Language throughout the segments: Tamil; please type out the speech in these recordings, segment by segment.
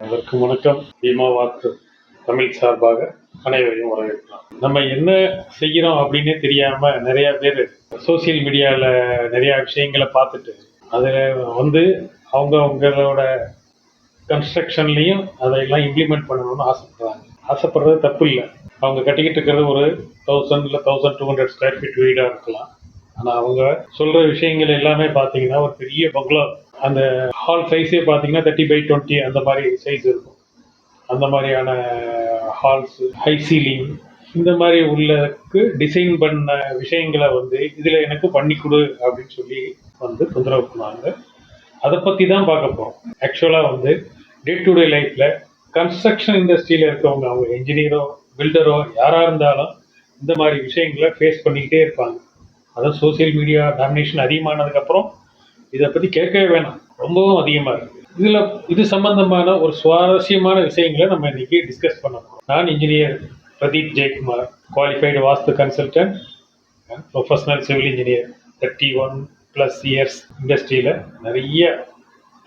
அதற்கு வணக்கம். பீமா வாக்கு தமிழ் சார்பாக அனைவரையும் வரவேற்கலாம். நம்ம என்ன செய்கிறோம் அப்படின்னே தெரியாம நிறைய பேர் சோசியல் மீடியாவில் நிறைய விஷயங்களை பார்த்துட்டு அதில் அவங்களோட கன்ஸ்ட்ரக்ஷன்லையும் அதையெல்லாம் இம்ப்ளிமெண்ட் பண்ணணும்னு ஆசைப்படுறாங்க. ஆசைப்படுறது தப்பு இல்லை. அவங்க கட்டிக்கிட்டு இருக்கிறது ஒரு 1000 இல்லை 1200 ஸ்கொயர் ஃபீட் வீடாக இருக்கலாம். ஆனால் அவங்க சொல்கிற விஷயங்கள் எல்லாமே பார்த்தீங்கன்னா ஒரு பெரிய பங்களா, அந்த ஹால் சைஸே பார்த்தீங்கன்னா 30x20 அந்த மாதிரி சைஸ் இருக்கும். அந்த மாதிரியான ஹால்ஸ், ஹை சீலிங், இந்த மாதிரி உள்ளக்கு டிசைன் பண்ண விஷயங்களை இதில் எனக்கு பண்ணி கொடு அப்படின்னு சொல்லி தொந்தரவு பண்ணாங்க. அதை பற்றி தான் பார்க்க போகிறோம். ஆக்சுவலாக டே டு டே லைஃப்பில் கன்ஸ்ட்ரக்ஷன் இண்டஸ்ட்ரியில் இருக்கவங்க, அவங்க என்ஜினியரோ பில்டரோ யாராக இருந்தாலும் இந்த மாதிரி விஷயங்களை ஃபேஸ் பண்ணிக்கிட்டே இருப்பாங்க. அதான் சோசியல் மீடியா டாமினேஷன் அதிகமானதுக்கப்புறம் இதை பற்றி கேட்கவே வேணாம், ரொம்பவும் அதிகமாக இருக்குது. இது சம்பந்தமான ஒரு சுவாரஸ்யமான விஷயங்களை நம்ம இன்னைக்கு டிஸ்கஸ் பண்ண போகிறோம். நான் engineer Pradeep Jayakumar, qualified vastu consultant, professional civil engineer, 31+ years இண்டஸ்ட்ரியில் நிறைய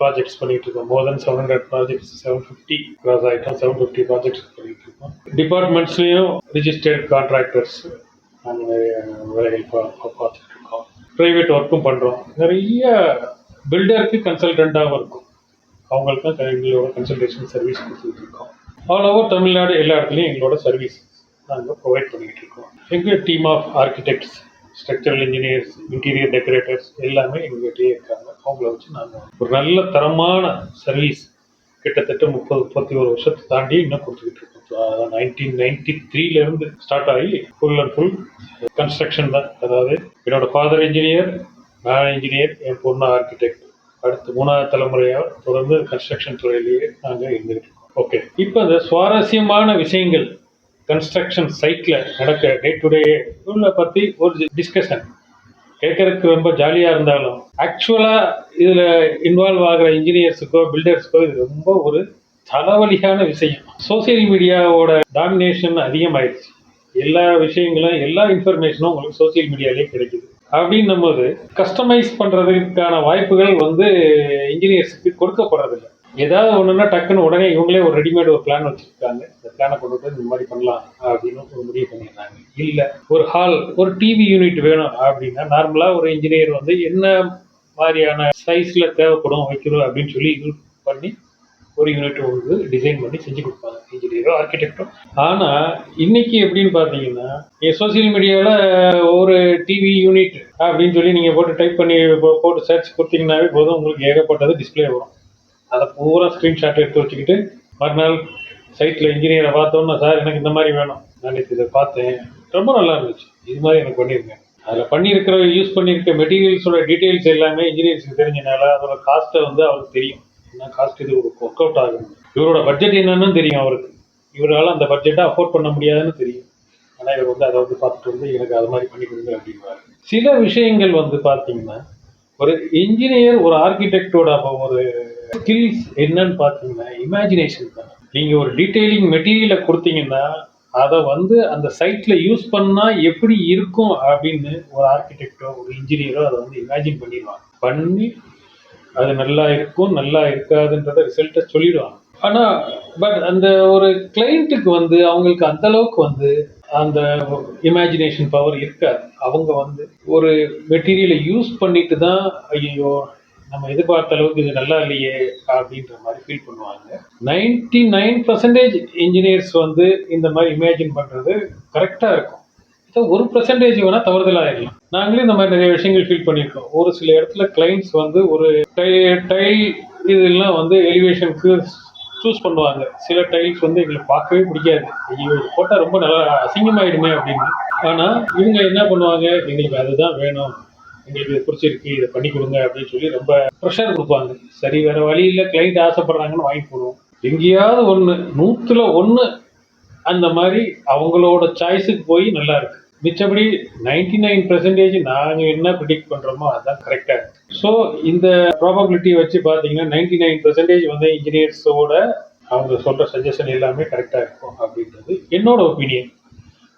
ப்ராஜெக்ட்ஸ் பண்ணிட்டு இருக்கோம். மோர் தென் 700 ப்ராஜெக்ட்ஸ், 750 கிராஸ் ஆகிட்டோம், 750 ப்ராஜெக்ட்ஸ் பண்ணிட்டு இருக்கோம். டிபார்ட்மெண்ட்ஸ்லையும் ரிஜிஸ்டர்ட் கான்ட்ராக்டர்ஸ் நாங்கள் நிறைய வேலைகள் பார்த்துட்டு இருக்கோம். ப்ரைவேட் ஒர்க்கும் பண்ணுறோம். நிறைய பில்டருக்கு கன்சல்டண்ட்டாகவும் இருக்கும், அவங்களுக்கும் எங்களோட கன்சல்டேஷன் சர்வீஸ் கொடுத்துட்டு இருக்கோம். ஆல் ஓவர் தமிழ்நாடு எல்லா இடத்துலையும் எங்களோட சர்வீஸ் நாங்கள் ப்ரொவைட் பண்ணிகிட்டு இருக்கோம். எங்கள் team of architects, structural engineers, interior decorators எல்லாமே எங்கள்கிட்டயே இருக்காங்க. அவங்கள வச்சு நாங்கள் ஒரு நல்ல தரமான சர்வீஸ் கிட்டத்தட்ட 30-31 வருஷத்தை தாண்டி இன்னும் கொடுத்துக்கிட்டு இருக்கோம். 1993 ஸ்டார்ட் ஆகி ஃபுல் அண்ட் ஃபுல் கன்ஸ்ட்ரக்ஷன் தான். அதாவது என்னோட ஃபாதர் இன்ஜினியர், நான் இன்ஜினியர், என் பொண்ணு ஆர்கிடெக்ட். அடுத்து 3வது தலைமுறையாக தொடர்ந்து கன்ஸ்ட்ரக்ஷன் துறையிலேயே நாங்கள் இருந்துகிட்டு இருக்கோம். ஓகே, இப்போ இந்த சுவாரஸ்யமான விஷயங்கள் கன்ஸ்ட்ரக்ஷன் சைட்டில் நடக்க டே டு டே பற்றி ஒரு டிஸ்கஷன் கேட்கறதுக்கு ரொம்ப ஜாலியாக இருந்தாலும் ஆக்சுவலாக இதில் இன்வால்வ் ஆகிற இன்ஜினியர்ஸுக்கோ பில்டர்ஸுக்கோ இது ரொம்ப ஒரு தலைவலியான விஷயம். சோசியல் மீடியாவோட டாமினேஷன் அதிகமாயிடுச்சு. எல்லா விஷயங்களும், எல்லா இன்ஃபர்மேஷனும் உங்களுக்கு சோசியல் மீடியாலே கிடைக்குது. அப்படின்னும் போது கஸ்டமைஸ் பண்ணுறதுக்கான வாய்ப்புகள் இன்ஜினியர்ஸுக்கு கொடுக்கப்படுறதில்லை. ஏதாவது ஒன்றுன்னா டக்குன்னு உடனே இவங்களே ஒரு ரெடிமேட் ஒரு பிளான் வச்சுருக்காங்க, இந்த பிளானை கொண்டு போய் இந்த மாதிரி பண்ணலாம் அப்படின்னு ஒரு முடிவு பண்ணிடுறாங்க. இல்லை ஒரு ஹால், ஒரு டிவி யூனிட் வேணும் அப்படின்னா நார்மலாக ஒரு இன்ஜினியர் என்ன மாதிரியான சைஸில் தேவைப்படும் வைக்கணும் அப்படின்னு சொல்லி இது பண்ணி ஒரு யூனிட் டிசைன் பண்ணி செஞ்சு கொடுப்பாங்க, இன்ஜினியரோ ஆர்கிடெக்டோ. ஆனால் இன்னைக்கு எப்படின்னு பார்த்தீங்கன்னா, சோசியல் மீடியாவில் ஒரு டிவி யூனிட் அப்படின்னு சொல்லி நீங்கள் போட்டு டைப் பண்ணி போட்டு சர்ச் கொடுத்தீங்கன்னாவே போதும், உங்களுக்கு ஏகப்பட்டது டிஸ்பிளே வரும். அதை பூரா ஸ்க்ரீன்ஷாட் எடுத்து வச்சுக்கிட்டு மறுநாள் சைட்டில் இன்ஜினியரை பார்த்தோன்னா, சார் எனக்கு இந்த மாதிரி வேணும், நான் இதை பார்த்தேன், ரொம்ப நல்லா இருந்துச்சு, இது மாதிரி எனக்கு பண்ணியிருக்கேன். அதில் யூஸ் பண்ணியிருக்க மெட்டீரியல்ஸோட டீட்டெயில்ஸ் எல்லாமே இன்ஜினியர்ஸுக்கு தெரிஞ்சனால அதோட காஸ்ட்டை அவருக்கு தெரியும். என்ன காஸ்ட் இது ஒர்க் அவுட் ஆகும், இவரோட பட்ஜெட் என்னன்னு தெரியும் அவருக்கு. இவரால் அந்த பட்ஜெட்டை அஃபோர்ட் பண்ண முடியாதுன்னு தெரியும். ஆனால் இவர் அதை பார்த்துட்டு எனக்கு அது மாதிரி பண்ணி கொடுங்க அப்படின்வாரு. சில விஷயங்கள் பார்த்தீங்கன்னா, ஒரு இன்ஜினியர் ஒரு ஆர்கிடெக்டோட ஒரு ஸ்கில்ஸ் என்னன்னு பார்த்தீங்கன்னா இமேஜினேஷன் தான். நீங்கள் ஒரு டீட்டெயிலிங் மெட்டீரியலை கொடுத்தீங்கன்னா அதை அந்த சைட்டில் யூஸ் பண்ணால் எப்படி இருக்கும் அப்படின்னு ஒரு ஆர்கிடெக்டோ ஒரு இன்ஜினியரோ அதை இமேஜின் பண்ணிடுவாங்க. பண்ணி அது நல்லா இருக்கும் நல்லா இருக்காதுன்றத ரிசல்ட்டை சொல்லிடுவாங்க. ஆனால் பட் அந்த ஒரு கிளைண்ட்டுக்கு அவங்களுக்கு அந்த அளவுக்கு அந்த இமேஜினேஷன் பவர் இருக்காது. அவங்க ஒரு மெட்டீரியலை யூஸ் பண்ணிட்டு தான் ஐயோ நம்ம எதிர்பார்த்த அளவுக்கு இது நல்லா இல்லையே அப்படின்ற மாதிரி ஃபீல் பண்ணுவாங்க. 99% இன்ஜினியர்ஸ் இந்த மாதிரி இமேஜின் பண்ணுறது கரெக்டாக இருக்கும். 1% வேணால் தவறுதலாகிடலாம். நாங்களே இந்த மாதிரி நிறைய விஷயங்கள் ஃபீல் பண்ணியிருக்கோம். ஒரு சில இடத்துல கிளைண்ட்ஸ் ஒரு டைல் இதெல்லாம் எலிவேஷனுக்கு சூஸ் பண்ணுவாங்க. சில டைல்ஸ் எங்களுக்கு பார்க்கவே பிடிக்காது, ஐயோ இது போட்டால் ரொம்ப நல்லா அசிங்கமாயிடுமே அப்படின்னு. ஆனால் இவங்க என்ன பண்ணுவாங்க, எங்களுக்கு அதுதான் வேணும், எங்களுக்கு இது பிடிச்சிருக்கு, இதை பண்ணி கொடுங்க அப்படின்னு சொல்லி ரொம்ப ப்ரெஷர் கொடுப்பாங்க. சரி, வேறு வழி இல்லை, கிளைண்ட் ஆசைப்படுறாங்கன்னு வாங்கி போடுவோம். எங்கேயாவது 100ல் 1 அந்த மாதிரி அவங்களோட சாய்ஸுக்கு போய் நல்லா இருக்கு. மிச்சபடி 99% நாங்கள் என்ன ப்ரிடிக்ட் பண்ணுறோமோ அதுதான் கரெக்டாக இருக்கு. ஸோ இந்த ப்ராபபிலிட்டி வச்சு பார்த்தீங்கன்னா 99% இன்ஜினியர்ஸோட அவங்க சொல்கிற சஜஷன் எல்லாமே கரெக்டாக இருக்கும் அப்படின்றது என்னோட ஒப்பீனியன்.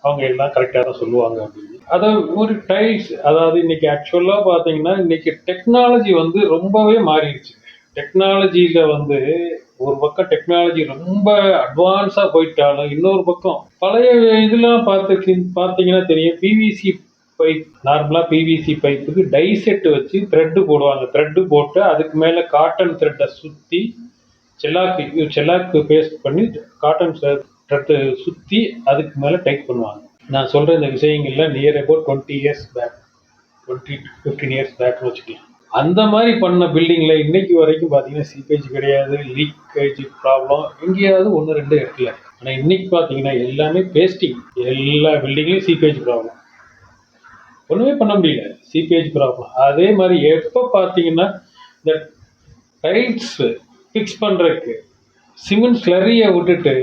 அவங்க எல்லாம் கரெக்டாக தான் சொல்லுவாங்க அப்படின்னு. அதை ஒரு டைல்ஸ், அதாவது இன்னைக்கு ஆக்சுவலாக பார்த்தீங்கன்னா இன்னைக்கு டெக்னாலஜி ரொம்பவே மாறிடுச்சு. டெக்னாலஜியில் ஒரு பக்கம் டெக்னாலஜி ரொம்ப அட்வான்ஸா போயிட்டாலும் இன்னொரு பக்கம் பழைய இதெல்லாம் பார்த்தீங்கன்னா தெரியும். பிவிசி பைப், நார்மலா பிவிசி பைப்புக்கு டை செட் வச்சு த்ரெட் போடுவாங்க. த்ரெட் போட்டு அதுக்கு மேல காட்டன் த்ரெட்டை சுத்தி செல்லாக்கு பேஸ்ட் பண்ணி காட்டன் த்ரெட்டை சுத்தி அதுக்கு மேல டைட் பண்ணுவாங்க. நான் சொல்ற இந்த விஷயங்கள்ல near about 20 years back, 20 to 15 years பேக்னு வச்சுக்கலாம். அந்த மாதிரி பண்ண பில்டிங்ல இன்னைக்கு வரைக்கும் பாத்தீங்கன்னா சீப்பேஜ் கிடையாது, லீக்கேஜ் ப்ராப்ளம் எங்கேயாவது 1-2 இடத்துல. ஆனா இன்னைக்கு பாத்தீங்கன்னா எல்லாமே பேஸ்டிங், எல்லா பில்டிங்லயும் சீப்பேஜ் ப்ராப்ளம், ஒண்ணுமே பண்ண முடியல, சீப்பேஜ் ப்ராப்ளம். அதே மாதிரி எப்ப பாத்தீங்கன்னா இந்த டைல்ஸ் ஃபிக்ஸ் பண்றதுக்கு சிமெண்ட் ஸ்லரியை விட்டுட்டு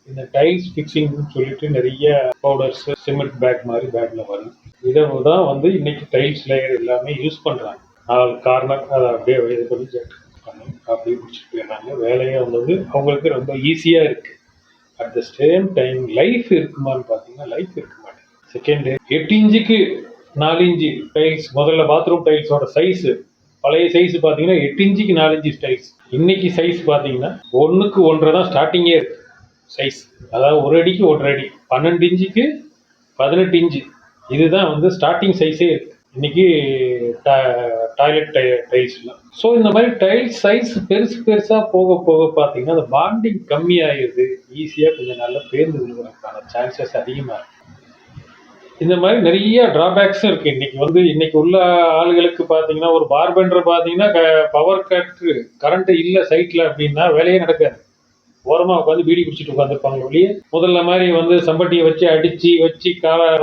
இந்த டைல்ஸ் ஃபிக்ஸிங்னு சொல்லிட்டு நிறைய பவுடர்ஸ் சிமெண்ட் பேக் மாதிரி பேக்ல வரும். இதை தான் வந்து இன்னைக்கு டைல்ஸ் லேயர் எல்லாமே யூஸ் பண்றாங்க. கார்னர் அதை அப்படியே இது பண்ணி பண்ணி அப்படியே பிடிச்சிட்டு போயிடுறாங்க. வேலையை வந்து அவங்களுக்கு ரொம்ப ஈஸியா இருக்கு. At the same time life இருக்குமான்னு பார்த்தீங்கன்னா லைஃப் இருக்க மாட்டேங்குது. செகண்ட், 8 இன்ச்சுக்கு 4 இன்ச்சு டைல்ஸ். முதல்ல பாத்ரூம் டைல்ஸோட சைஸ் பழைய சைஸ் பார்த்தீங்கன்னா 8 இன்ச்சுக்கு 4 இன்ச்சு டைல்ஸ். இன்னைக்கு சைஸ் பார்த்தீங்கன்னா 1க்கு 1.5 தான் ஸ்டார்டிங்கே இருக்கு சைஸ். அதாவது 1 அடிக்கு 1.5 அடி, 12 இன்ச்சுக்கு 18 இன்ச்சு, இதுதான் வந்து ஸ்டார்டிங் சைஸே இருக்கு இன்னைக்கு டாய்லெட் டைல்ஸ்லாம். ஸோ இந்த மாதிரி டைல்ஸ் சைஸ் பெருசா போக போக பார்த்தீங்கன்னா அந்த பாண்டிங் கம்மியாயிருது. ஈஸியாக கொஞ்சம் நல்லா பேர்ந்து விழுவதற்கான சான்சஸ் அதிகமாக இருக்கு. இந்த மாதிரி நிறைய டிராபேக்ஸும் இருக்கு. இன்னைக்கு உள்ள ஆளுகளுக்கு பார்த்தீங்கன்னா ஒரு பார்பெண்டர் பார்த்தீங்கன்னா பவர் கட், கரண்ட் இல்லை சைட்ல அப்படின்னா வேலையே நடக்காது. ஓரமா உட்காந்து பீடி குடிச்சிட்டு உட்காந்துருப்பாங்க ஒளியே. முதல்ல மாதிரி வந்து சம்பட்டியை வச்சு அடிச்சு வச்சு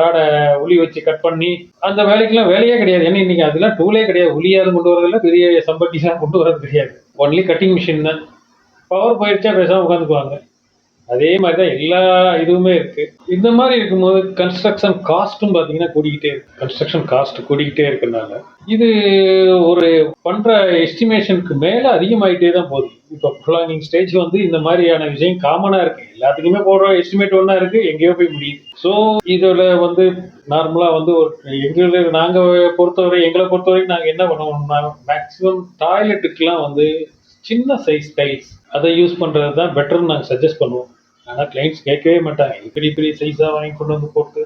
ராடை உளி வச்சு கட் பண்ணி அந்த வேலைக்கெல்லாம் வேலையே கிடையாது. ஏன்னா இன்னைக்கு அதெல்லாம் டூலே கிடையாது. உளியாவது கொண்டு வரதில்ல, பெரிய சம்பட்டிலாம் கொண்டு வரது கிடையாது. ஒன்லி கட்டிங் மிஷின் தான். பவர் போயிடுச்சா பேசாம உட்காந்துக்குவாங்க. அதே மாதிரி தான் எல்லா இதுவுமே இருக்கு. இந்த மாதிரி இருக்கும்போது கன்ஸ்ட்ரக்ஷன் காஸ்ட்டும் பார்த்தீங்கன்னா கூடிக்கிட்டே இருக்கு. கன்ஸ்ட்ரக்ஷன் காஸ்ட் கூடிக்கிட்டே இருக்கனால இது ஒரு பண்ற எஸ்டிமேஷனுக்கு மேல அதிகமாயிட்டே தான் போகுது. இப்போ ப்ரொலாங்கிங் ஸ்டேஜ் வந்து இந்த மாதிரியான விஷயம் காமனா இருக்கு. எல்லாத்துக்குமே போடுற எஸ்டிமேட் ஒன்றா இருக்கு, எங்கேயோ போய் முடியுது. ஸோ இதோட வந்து நார்மலா வந்து எங்களை பொறுத்தவரைக்கும் நாங்கள் என்ன பண்ணுவோம்னா மேக்சிமம் டாய்லெட்டுக்கெல்லாம் வந்து சின்ன சைஸ் டைல்ஸ் அதை யூஸ் பண்றது தான் பெட்டர்னு நாங்கள் சஜஸ்ட் பண்ணுவோம். ஆனால் கிளைண்ட்ஸ் கேட்கவே மாட்டாங்க. பெரிய சைஸாக வாங்கி கொண்டு வந்து போட்டு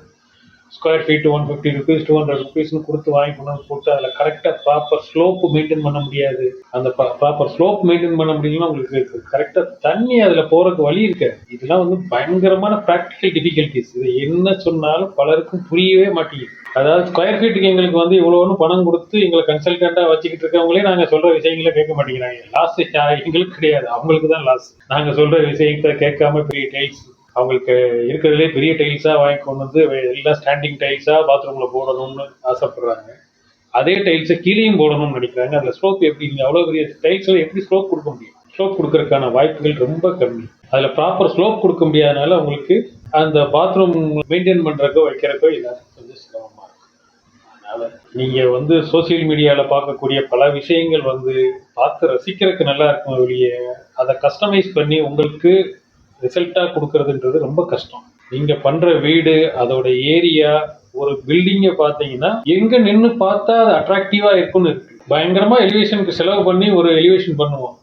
ஸ்கொயர் ஃபீட் 150 rupees 200 rupeesனு கொடுத்து வாங்கி கொண்டு வந்து போட்டு அதில் கரெக்டாக ப்ராப்பர் ஸ்லோப் மெயின்டைன் பண்ண முடியாது. அந்த ப்ராப்பர் ஸ்லோப் மெயின்டைன் பண்ண முடியலன்னா உங்களுக்கு கரெக்டாக தண்ணி அதில் போகிறதுக்கு வழி இருக்காது. இதெல்லாம் வந்து பயங்கரமான ப்ராக்டிக்கல் டிஃபிகல்ட்டிஸ். இது என்ன சொன்னாலும் பலருக்கும் புரியவே மாட்டேங்குது. அதாவது ஸ்கொயர் ஃபீட்டுக்கு எங்களுக்கு வந்து இவ்வளோன்னு பணம் கொடுத்து எங்களை கன்சல்டண்ட்டாக வச்சுக்கிட்டு இருக்கவங்களே நாங்கள் சொல்கிற விஷயங்களை கேட்க மாட்டேங்கிறாங்க. லாஸ் எங்களுக்கு கிடையாது, அவங்களுக்கு தான் லாஸ். நாங்கள் சொல்கிற விஷயத்தை கேட்காம பெரிய டைல்ஸ் அவங்களுக்கு இருக்கிறதுலே பெரிய டைல்ஸாக வாங்கி கொண்டு வந்து எல்லாம் ஸ்டாண்டிங் டைல்ஸாக பாத்ரூமில் போடணும்னு ஆசைப்படுறாங்க. அதே டைல்ஸை கீழேயும் போடணும்னு நினைக்கிறாங்க. அதில் ஸ்லோப் எப்படி அவ்வளோ பெரிய டைல்ஸில் எப்படி ஸ்லோப் கொடுக்க முடியும்? ஸ்லோப் கொடுக்கறதுக்கான வாய்ப்புகள் ரொம்ப கம்மி. அதில் ப்ராப்பர் ஸ்லோப் கொடுக்க முடியாதனால உங்களுக்கு அந்த பாத்ரூம் மெயின்டைன் பண்ணுறக்கோ வைக்கிறக்கோ எல்லாத்துக்கும் கொஞ்சம் சிரமமாக இருக்கும். அதனால் நீங்கள் வந்து சோசியல் மீடியாவில் பார்க்கக்கூடிய பல விஷயங்கள் வந்து பார்த்து ரசிக்கிறதுக்கு நல்லா இருக்கும். வெளியே அதை கஸ்டமைஸ் பண்ணி உங்களுக்கு ரிசல்ட்டாக கொடுக்கறதுன்றது ரொம்ப கஷ்டம். நீங்கள் பண்ணுற வீடு, அதோட ஏரியா, ஒரு பில்டிங்கை பார்த்தீங்கன்னா எங்கே நின்று பார்த்தா அது அட்ராக்டிவாக இருக்குன்னு இருக்கு. பயங்கரமாக எலிவேஷனுக்கு செலவு பண்ணி ஒரு எலிவேஷன் பண்ணுவோம்.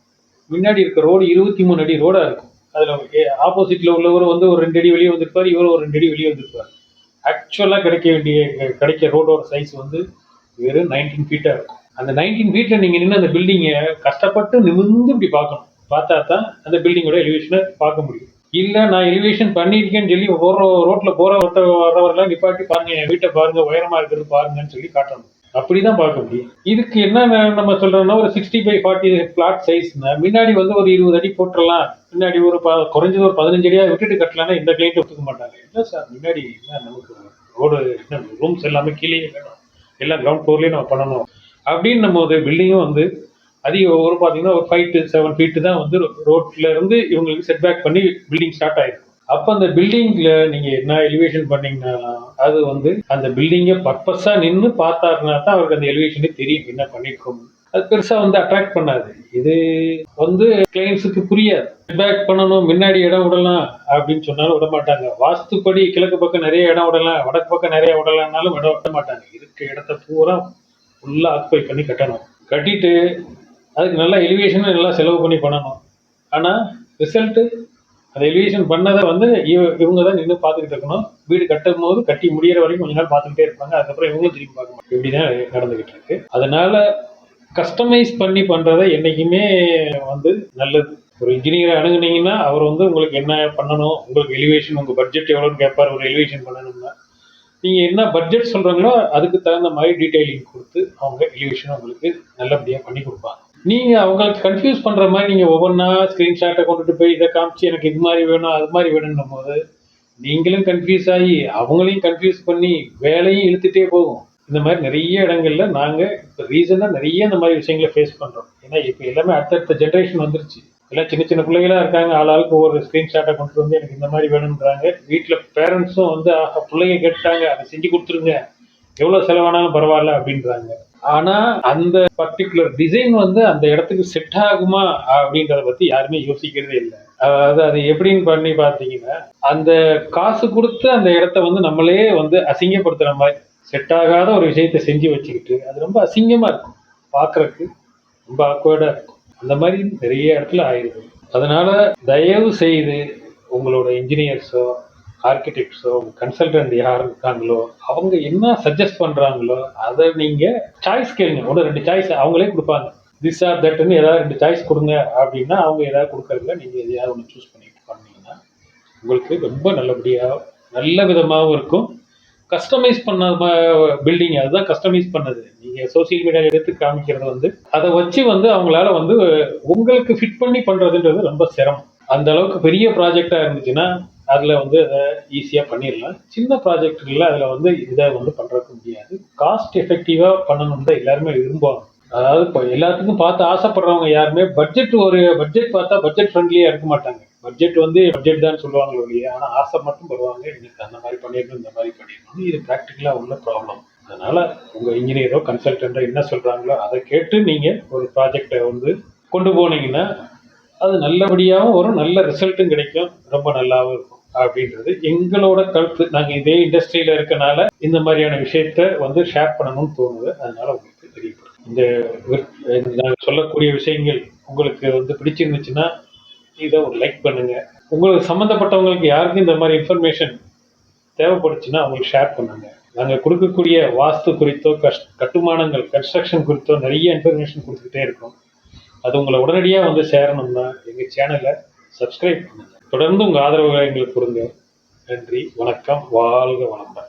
முன்னாடி இருக்க ரோடு 23 அடி ரோடாக இருக்கும். அதில் ஆப்போசிட்டில் உள்ளவர் வந்து ஒரு 2 அடி வெளியே வந்திருப்பார், இவர் ஒரு 2 அடி வெளியே வந்திருப்பார். ஆக்சுவலாக கிடைக்க ரோடோட சைஸ் வந்து வெறும் 19 ஃபீட்டாக இருக்கும். அந்த 19 ஃபீட்டில் நீங்கள் நின்று அந்த பில்டிங்கை கஷ்டப்பட்டு நிமிர்ந்து இப்படி பார்க்கணும். பார்த்தா தான் அந்த பில்டிங்கோட எலிவேஷனை பார்க்க முடியும். இல்லை நான் எலிவேஷன் பண்ணியிருக்கேன்னு சொல்லி ரோட்டில் வரவரெல்லாம் நிப்பாட்டி பாருங்க, என் வீட்டை பாருங்க, உயரமா இருக்கிறது பாருங்கன்னு சொல்லி காட்டணும். அப்படிதான் பார்க்க முடியும். இதுக்கு என்ன நம்ம சொல்றோம்னா ஒரு 60x40 பிளாட் சைஸ்னா முன்னாடி வந்து ஒரு 20 அடி போட்டுடலாம், முன்னாடி ஒரு குறைஞ்சது ஒரு 15 அடியா விட்டுட்டு கட்டலாம்னா இந்த கிளைண்ட் ஒத்துக்க மாட்டாங்க. இல்லை சார், முன்னாடி நமக்கு ரோடு ரூம்ஸ் எல்லாமே கீழே வேணும், எல்லாம் கிரவுண்ட் ஃப்ளோர்லேயே நம்ம பண்ணணும் அப்படின்னும் போது பில்டிங்கும் வந்து அதிகம் ஒரு பார்த்தீங்கன்னா ஒரு 5 to 7 feet தான் வந்து ரோட்ல இருந்து இவங்களுக்கு செட் பேக் பண்ணி பில்டிங் ஸ்டார்ட் ஆயிருக்கும். அப்போ அந்த பில்டிங்ல நீங்க என்ன எலிவேஷன் பண்ணீங்கன்னா அது வந்து அந்த பில்டிங்கை பர்பஸா நின்று பார்த்தாருன்னா தான் அவருக்கு அந்த எலிவேஷனே தெரியும் என்ன பண்ணிருக்கோம். அது பெருசா வந்து அட்ராக்ட் பண்ணாது. இது வந்து கிளைண்ட்ஸுக்கு புரியாது. செட் பேக் பண்ணணும், முன்னாடி இடம் விடலாம் அப்படின்னு சொன்னாலும் விட மாட்டாங்க. வாஸ்துப்படி கிழக்கு பக்கம் நிறைய இடம் விடலாம், வடக்கு பக்கம் நிறைய விடலாம்னாலும் விட மாட்டாங்க. இருக்க இடத்த பூரா ஃபுல்லா ஆக்குபை பண்ணி கட்டணும். கட்டிட்டு அதுக்கு நல்லா எலிவேஷன் நல்லா செலவு பண்ணி பண்ணணும். ஆனால் ரிசல்ட்டு அந்த எலிவேஷன் பண்ணதை வந்து இவங்க தான் நின்று பார்த்துக்கிட்டு இருக்கணும். வீடு கட்டும் போது கட்டி முடியிற வரைக்கும் கொஞ்ச நாள் பார்த்துக்கிட்டே இருப்பாங்க. அதுக்கப்புறம் இவங்களும் திரும்பி பார்க்க மாட்டாங்க. இப்படி தான் நடந்துகிட்டு இருக்கு. அதனால கஸ்டமைஸ் பண்ணி பண்ணுறதை என்றைக்குமே வந்து நல்லது. ஒரு இன்ஜினியரை அணுகுனீங்கன்னா அவர் வந்து உங்களுக்கு என்ன பண்ணணும், உங்களுக்கு எலிவேஷன் உங்கள் பட்ஜெட் எவ்வளோன்னு கேட்பார். ஒரு எலிவேஷன் பண்ணணும்னா நீங்கள் என்ன பட்ஜெட் சொல்கிறீங்களோ அதுக்கு தகுந்த மாதிரி டீட்டெயிலிங் கொடுத்து அவங்க எலிவேஷன் உங்களுக்கு நல்லபடியாக பண்ணி கொடுப்பாங்க. நீங்கள் அவங்களுக்கு கன்ஃபியூஸ் பண்ணுற மாதிரி நீங்கள் ஒவ்வொன்றா ஸ்க்ரீன்ஷாட்டை கொண்டுட்டு போய் இதை காமிச்சு எனக்கு இது மாதிரி வேணும் அது மாதிரி வேணும்னும் போது நீங்களும் கன்ஃபியூஸ் ஆகி அவங்களையும் கன்ஃபியூஸ் பண்ணி வேலையும் இழுத்துட்டே போகும். இந்த மாதிரி நிறைய இடங்கள்ல நாங்கள் இப்போ ரீசெண்டாக நிறைய இந்த மாதிரி விஷயங்களை ஃபேஸ் பண்ணுறோம். ஏன்னா இப்போ எல்லாமே அடுத்தடுத்த ஜென்ரேஷன் வந்துருச்சு. எல்லாம் சின்ன சின்ன பிள்ளைகளா இருக்காங்க. ஆளாளுக்கு ஒரு ஸ்க்ரீன்ஷாட்டை கொண்டு வந்து எனக்கு இந்த மாதிரி வேணும்ன்றாங்க. வீட்டில் பேரண்ட்ஸும் வந்து பிள்ளைங்க கேட்டாங்க அதை செஞ்சு கொடுத்துருங்க, எவ்வளோ செலவானாலும் பரவாயில்ல அப்படின்றாங்க. ஆனால் அந்த பர்டிகுலர் டிசைன் வந்து அந்த இடத்துக்கு செட் ஆகுமா அப்படின்றத பற்றி யாருமே யோசிக்கிறதே இல்லை. அதாவது அது எப்படின்னு பண்ணி பார்த்தீங்கன்னா, அந்த காசு கொடுத்து அந்த இடத்த வந்து நம்மளே வந்து அசிங்கப்படுத்துகிற மாதிரி செட் ஆகாத ஒரு விஷயத்தை செஞ்சு வச்சுக்கிட்டு அது ரொம்ப அசிங்கமாக இருக்கும், பார்க்குறதுக்கு ரொம்ப ஆக்வர்டாக இருக்கும். அந்த மாதிரி நிறைய இடத்துல ஆயிடுது. அதனால தயவு செய்து உங்களோட இன்ஜினியர்ஸோ ஆர்கிடெக்ட்ஸோ கன்சல்டன்ட் யார் இருக்காங்களோ அவங்க என்ன சஜஸ்ட் பண்ணுறாங்களோ அதை நீங்கள் சாய்ஸ் கேளுங்க. ஒன்று 2 சாய்ஸ் அவங்களே கொடுப்பாங்க. திஸ் ஆர் தட்னு ஏதாவது 2 சாய்ஸ் கொடுங்க அப்படின்னா அவங்க ஏதாவது கொடுக்கறதுல நீங்கள் எதையாவது ஒன்று சூஸ் பண்ணிட்டு பண்ணீங்கன்னா உங்களுக்கு ரொம்ப நல்லபடியாக நல்ல விதமாகவும் இருக்கும். கஸ்டமைஸ் பண்ண பில்டிங் அதுதான் கஸ்டமைஸ் பண்ணது. நீங்கள் சோசியல் மீடியா எடுத்து காமிக்கிறது வந்து அதை வச்சு வந்து அவங்களால வந்து உங்களுக்கு ஃபிட் பண்ணி பண்ணுறதுன்றது ரொம்ப சிரமம். அந்த அளவுக்கு பெரிய ப்ராஜெக்டாக இருந்துச்சுன்னா அதில் வந்து அதை ஈஸியாக பண்ணிடலாம். சின்ன ப்ராஜெக்டுகளில் அதில் வந்து இதை வந்து பண்ணுறதுக்கு முடியாது. காஸ்ட் எஃபெக்டிவாக பண்ணணும்னு தான் எல்லாருமே விரும்புவாங்க. அதாவது இப்போ எல்லாத்துக்கும் பார்த்து ஆசைப்படுறவங்க யாருமே பட்ஜெட் பார்த்தா பட்ஜெட் ஃப்ரெண்ட்லியாக இருக்க மாட்டாங்க. பட்ஜெட் வந்து பட்ஜெட் தான் சொல்லுவாங்களோ இல்லையா, ஆனால் ஆசை மட்டும் படுவாங்க, எனக்கு அந்த மாதிரி பண்ணிடணும் இந்த மாதிரி பண்ணிடணும். இது ப்ராக்டிக்கலாக உள்ள ப்ராப்ளம். அதனால் உங்கள் இன்ஜினியரோ கன்சல்டண்ட்டோ என்ன சொல்கிறாங்களோ அதை கேட்டு நீங்கள் ஒரு ப்ராஜெக்டை வந்து கொண்டு போனீங்கன்னா அது நல்லபடியாகவும் வரும், நல்ல ரிசல்ட்டும் கிடைக்கும், ரொம்ப நல்லாவும் இருக்கும் அப்படின்றது எங்களோட கருத்து. நாங்கள் இதே இண்டஸ்ட்ரியில் இருக்கனால இந்த மாதிரியான விஷயத்த வந்து ஷேர் பண்ணணும்னு தோணுது. அதனால உங்களுக்கு தெரியப்படும். இந்த நாங்கள் சொல்லக்கூடிய விஷயங்கள் உங்களுக்கு வந்து பிடிச்சிருந்துச்சுன்னா இதை ஒரு லைக் பண்ணுங்க. உங்களுக்கு சம்மந்தப்பட்டவங்களுக்கு யாருக்கும் இந்த மாதிரி இன்ஃபர்மேஷன் தேவைப்படுச்சுன்னா அவங்களுக்கு ஷேர் பண்ணுங்க. நாங்கள் கொடுக்கக்கூடிய வாஸ்து குறித்தோ கட்டுமானங்கள் கன்ஸ்ட்ரக்ஷன் குறித்தோ நிறைய இன்ஃபர்மேஷன் கொடுத்துக்கிட்டே இருக்கோம். அது உங்களை உடனடியாக வந்து சேரணும்னா எங்கள் சேனலை சப்ஸ்கிரைப் பண்ணுங்கள். தொடர்ந்து உங்கள் ஆதரவுகளை எங்களுக்கு கொடுங்க. நன்றி, வணக்கம், வாழ்க வளமுடன்.